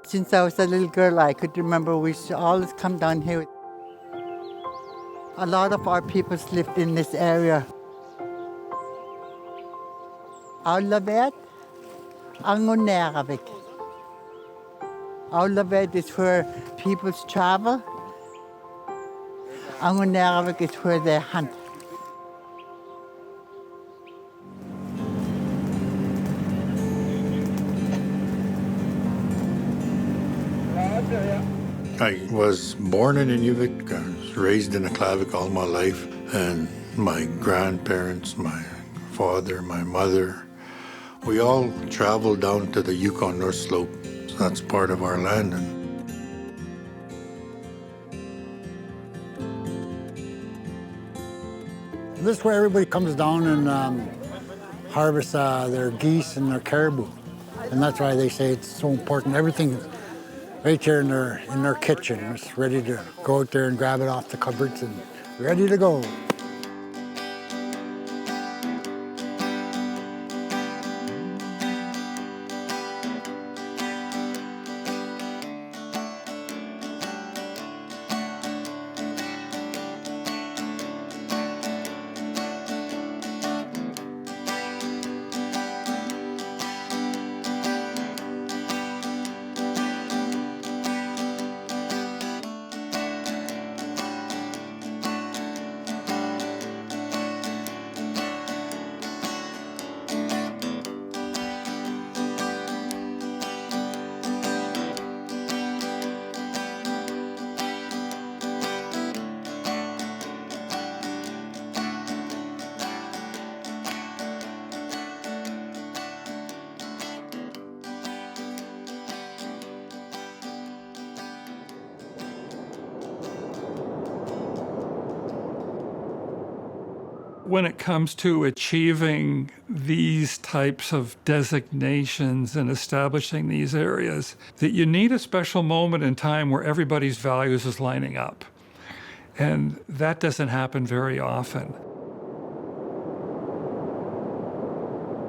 Since I was a little girl, I could remember we used to always come down here. A lot of our peoples lived in this area. Aullaviat, Anguniarvik. Aullaviat is where peoples travel. Anguniarvik is where they hunt. I was born in Inuvik, I was raised in Aklavik all my life, and my grandparents, my father, my mother, we all traveled down to the Yukon North Slope. So that's part of our land. This is where everybody comes down and harvests their geese and their caribou. And that's why they say it's so important. Everything right here in their kitchen. It's ready to go out there and grab it off the cupboards and ready to go. When it comes to achieving these types of designations and establishing these areas, that you need a special moment in time where everybody's values is lining up. And that doesn't happen very often.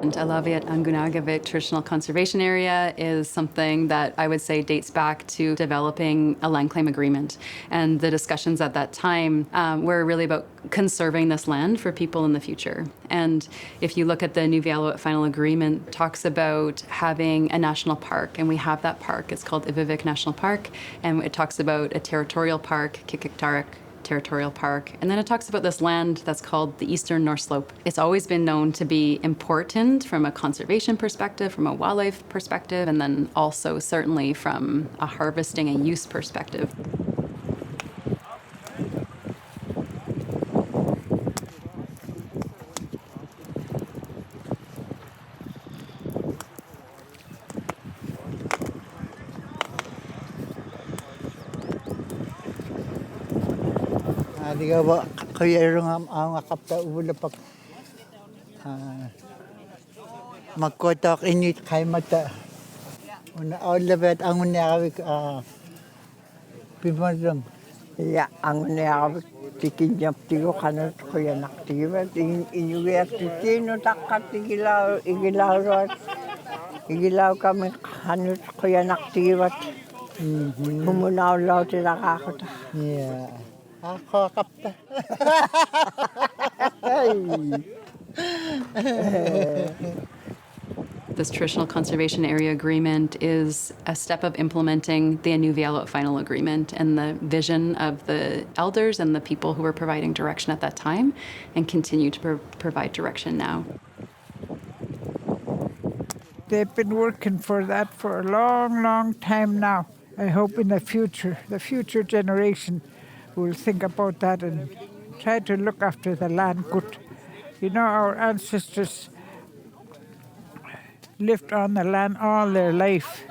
And Aullaviat Anguniarvik Traditional Conservation Area is something that I would say dates back to developing a land claim agreement. And the discussions at that time were really about conserving this land for people in the future. And if you look at the Inuvialuit Final Agreement, it talks about having a national park, and we have that park. It's called Aklavik National Park, and it talks about a territorial park, hectares territorial park. And then it talks about this land that's called the Eastern North Slope. It's always been known to be important from a conservation perspective, from a wildlife perspective, and then also certainly from a harvesting and use perspective. Diga ba kaya ang kapta ulo pag magkotak init kay mata una Aullaviat Anguniarvik pimadam ja Anguniarvik tikinyap tigo kanot kuya naktigiba Inuvialuit no takatigilaw igilaw kami kanot kuya naktigibat humunaw law tinakakot. Yeah. Ako kapta. This Traditional Conservation Area Agreement is a step of implementing the Inuvialuit Final Agreement and the vision of the elders and the people who were providing direction at that time and continue to provide direction now. They've been working for that for a long, long time now. I hope in the future generation will think about that and try to look after the land good. You know, our ancestors lived on the land all their life,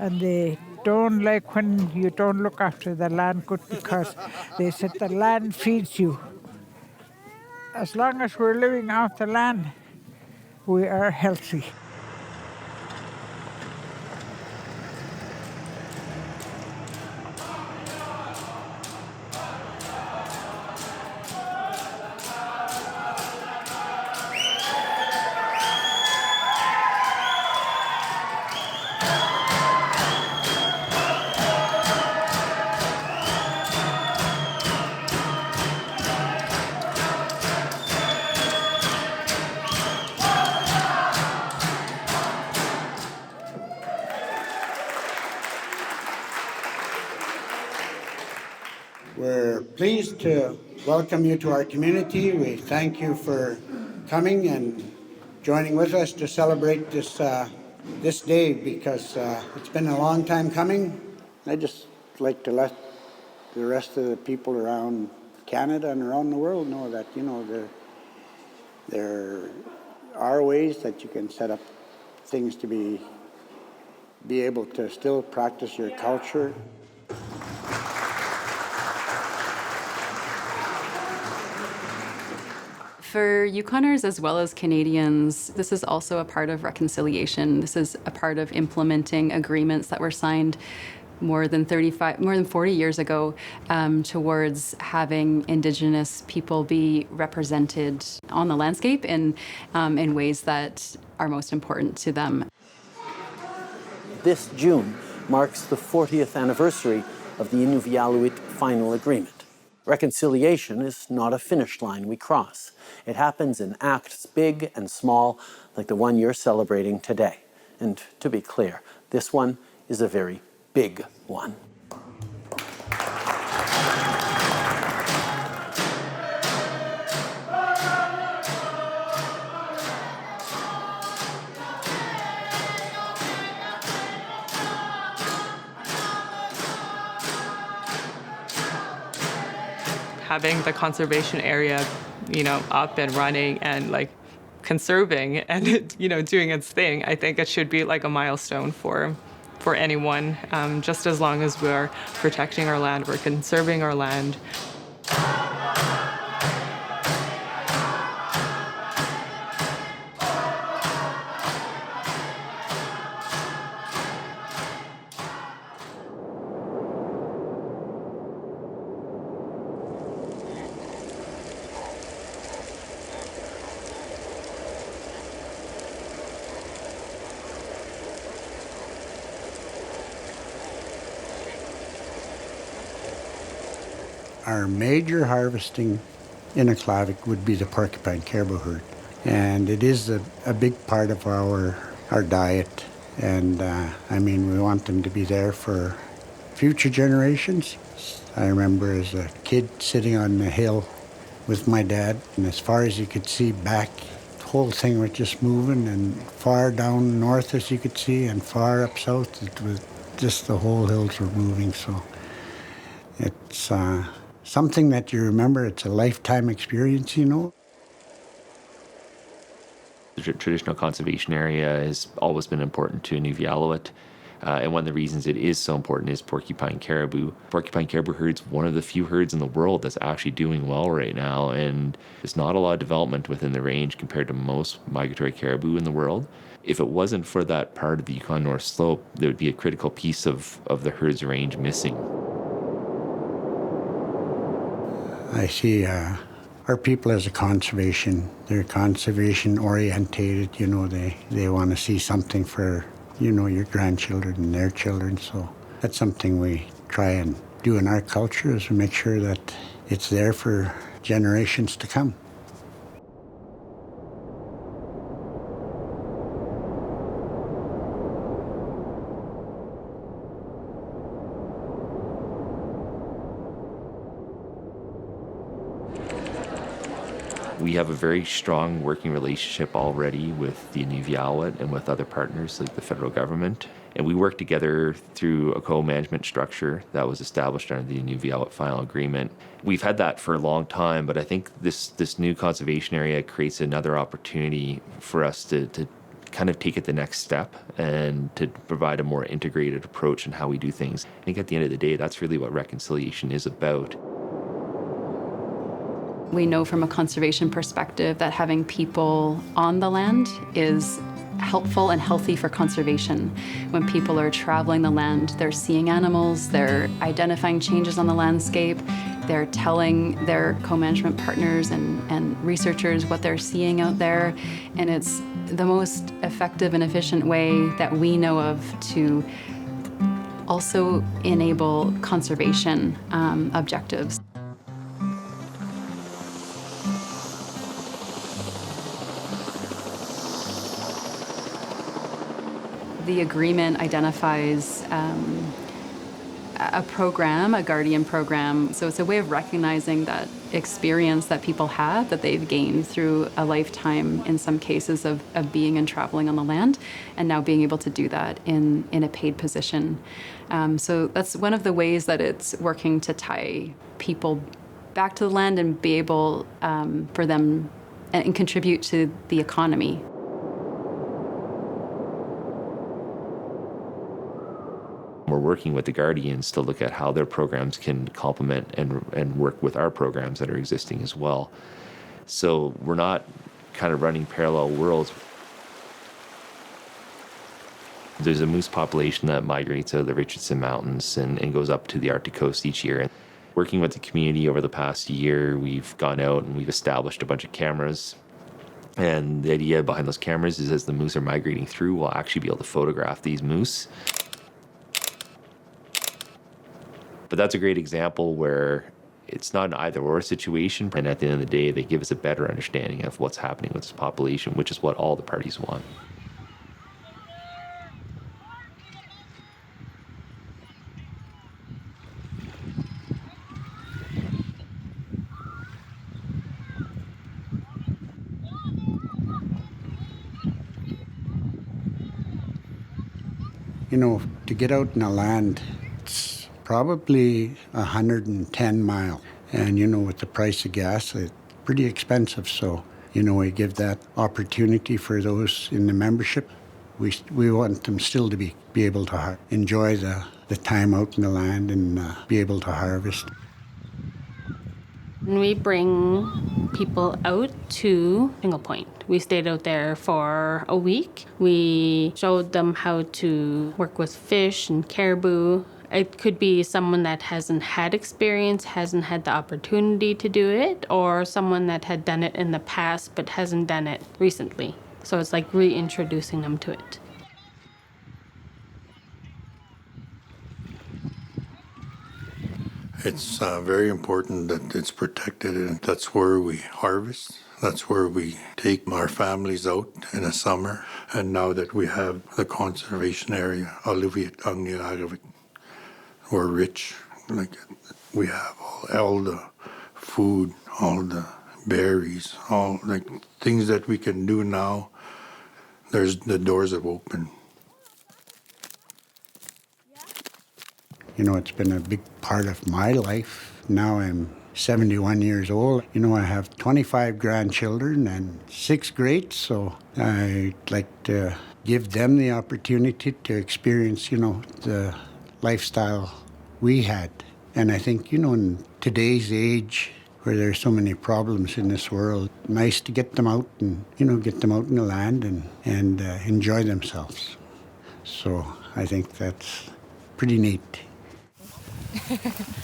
and they don't like when you don't look after the land good because they said the land feeds you. As long as we're living off the land, we are healthy. pleased to welcome you to our community. We thank you for coming and joining with us to celebrate this day, because it's been a long time coming. I'd just like to let the rest of the people around Canada and around the world know that, there are ways that you can set up things to be able to still practice your culture. For Yukoners as well as Canadians, this is also a part of reconciliation. This is a part of implementing agreements that were signed more than 40 years ago towards having Indigenous people be represented on the landscape in ways that are most important to them. This June marks the 40th anniversary of the Inuvialuit Final Agreement. Reconciliation is not a finish line we cross. It happens in acts big and small, like the one you're celebrating today. And to be clear, this one is a very big one. Having the conservation area, up and running and conserving and doing its thing, I think it should be like a milestone for anyone. Just as long as we're protecting our land, we're conserving our land. Our major harvesting in Aklavik would be the porcupine caribou herd. And it is a big part of our diet. And we want them to be there for future generations. I remember as a kid sitting on the hill with my dad, and as far as you could see back, the whole thing was just moving, and far down north as you could see, and far up south, it was just the whole hills were moving. So it's something that you remember. It's a lifetime experience, The traditional conservation area has always been important to Inuvialuit. And one of the reasons it is so important is porcupine caribou. Porcupine caribou herd's one of the few herds in the world that's actually doing well right now. And there's not a lot of development within the range compared to most migratory caribou in the world. If it wasn't for that part of the Yukon North Slope, there would be a critical piece of the herd's range missing. I see our people as they're conservation orientated, they want to see something for, your grandchildren and their children. So that's something we try and do in our culture, is to make sure that it's there for generations to come. We have a very strong working relationship already with the Inuvialuit and with other partners like the federal government. And we work together through a co-management structure that was established under the Inuvialuit Final Agreement. We've had that for a long time, but I think this new conservation area creates another opportunity for us to kind of take it the next step and to provide a more integrated approach in how we do things. I think at the end of the day, that's really what reconciliation is about. We know from a conservation perspective that having people on the land is helpful and healthy for conservation. When people are traveling the land, they're seeing animals, they're identifying changes on the landscape, they're telling their co-management partners and researchers what they're seeing out there, and it's the most effective and efficient way that we know of to also enable conservation objectives. The agreement identifies a program, a guardian program. So it's a way of recognizing that experience that people have, that they've gained through a lifetime, in some cases, of being and traveling on the land, and now being able to do that in a paid position. So that's one of the ways that it's working to tie people back to the land and be able for them and contribute to the economy. We're working with the Guardians to look at how their programs can complement and work with our programs that are existing as well. So we're not kind of running parallel worlds. There's a moose population that migrates out of the Richardson Mountains and goes up to the Arctic coast each year. Working with the community over the past year, we've gone out and we've established a bunch of cameras. And the idea behind those cameras is as the moose are migrating through, we'll actually be able to photograph these moose. But that's a great example where it's not an either-or situation, and at the end of the day, they give us a better understanding of what's happening with this population, which is what all the parties want. You know, to get out in the land, it's probably 110 miles. And, you know, with the price of gas, it's pretty expensive. So, you know, we give that opportunity for those in the membership. We want them still to be able to enjoy the time out in the land and be able to harvest. We bring people out to Single Point. We stayed out there for a week. We showed them how to work with fish and caribou. It could be someone that hasn't had experience, hasn't had the opportunity to do it, or someone that had done it in the past but hasn't done it recently. So it's like reintroducing them to it. It's very important that it's protected, and that's where we harvest. That's where we take our families out in the summer. And now that we have the conservation area, Aullaviat, Anguniarvik, we're rich. Like, we have all the food, all the berries, all like things that we can do now. The doors have opened. You know, it's been a big part of my life. Now I'm 71 years old. You know, I have 25 grandchildren and 6 greats, so I'd like to give them the opportunity to experience, you know, the lifestyle we had. And I think, you know, in today's age where there's so many problems in this world, nice to get them out and, you know, get them out in the land and enjoy themselves. So I think that's pretty neat.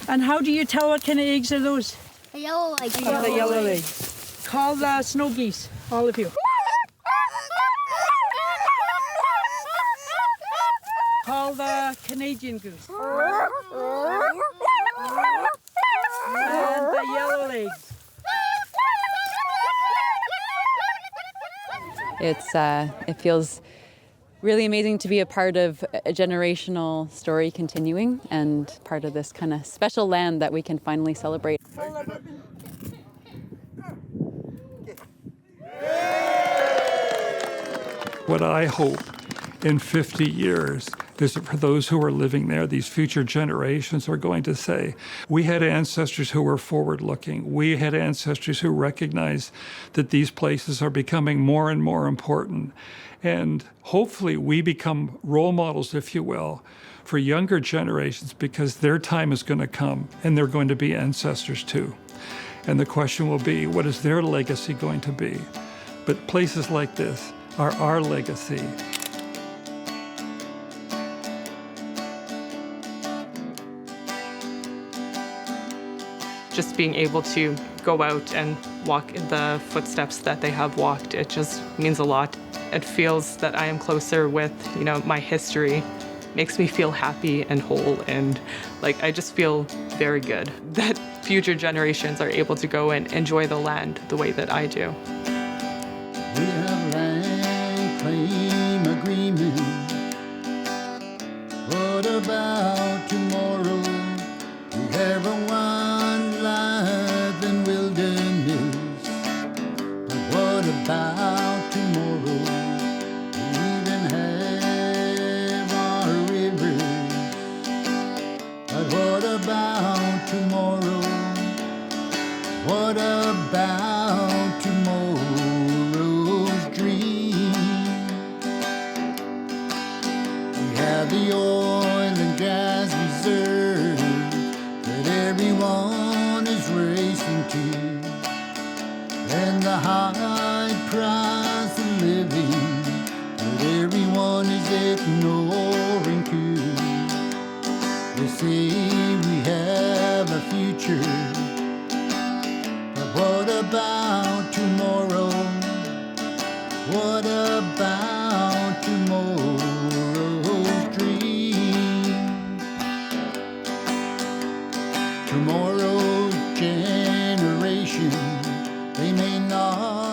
And how do you tell what kind of eggs are those? The yellow leg. The yellow legs. Call the snow geese, all of you. Call the Canadian goose. And the yellow legs. It feels really amazing to be a part of a generational story continuing and part of this kind of special land that we can finally celebrate. What I hope in 50 years is that for those who are living there, these future generations are going to say, we had ancestors who were forward-looking. We had ancestors who recognized that these places are becoming more and more important. And hopefully we become role models, if you will, for younger generations, because their time is going to come and they're going to be ancestors too. And the question will be, what is their legacy going to be? But places like this are our legacy. Just being able to go out and walk in the footsteps that they have walked, it just means a lot. It feels that I am closer with, you know, my history. Makes me feel happy and whole, and like I just feel very good that future generations are able to go and enjoy the land the way that I do. We have land claim agreement. What about tomorrow? a high price of living that everyone is ignoring too. They say we have a future, but what about tomorrow? What about tomorrow's dream? Tomorrow's generation, they may not